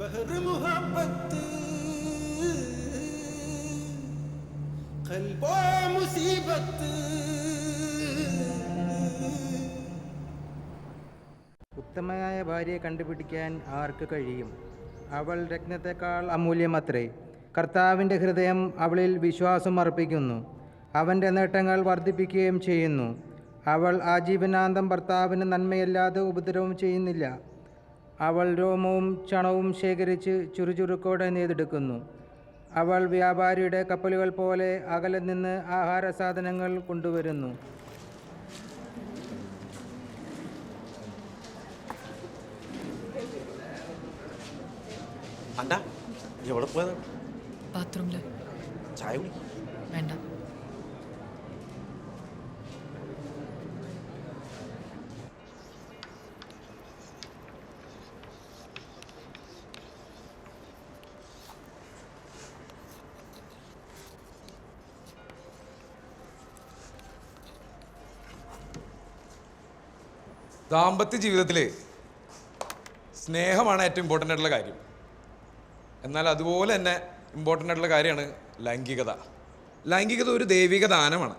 बहर मुहब्बत ഖൽബോ മുസീബത്ത്. ഉത്തമയായ ഭാര്യയെ കണ്ടുപിടിക്കാൻ ആർക്ക് കഴിയും? അവൾ രത്നത്തെക്കാൾ അമൂല്യമത്രേ. കർത്താവിൻ്റെ ഹൃദയം അവളിൽ വിശ്വാസം അർപ്പിക്കുന്നു. അവൻ്റെ നേട്ടങ്ങൾ വർദ്ധിപ്പിക്കുകയും ചെയ്യുന്നു. അവൾ ആജീവനാന്തം ഭർത്താവിന് നന്മയല്ലാതെ ഉപദ്രവം ചെയ്യുന്നില്ല. അവൾ രോമവും ചണവും ശേഖരിച്ച് ചുറുചുറുക്കോടെ നെയ്തെടുക്കുന്നു. അവൾ വ്യാപാരിയുടെ കപ്പലുകൾ പോലെ അകലെ നിന്ന് ആഹാര സാധനങ്ങൾ കൊണ്ടുവരുന്നു. എവിടെ പോയതാ? ബാത്റൂമില്. ചായ കുടി. വേണ്ട. ദാമ്പത്യ ജീവിതത്തിൽ സ്നേഹമാണ് ഏറ്റവും ഇമ്പോർട്ടൻ്റ് ആയിട്ടുള്ള കാര്യം. എന്നാൽ അതുപോലെ തന്നെ ഇമ്പോർട്ടൻ്റ് ആയിട്ടുള്ള കാര്യമാണ് ലൈംഗികത. ലൈംഗികത ഒരു ദൈവിക ദാനമാണ്.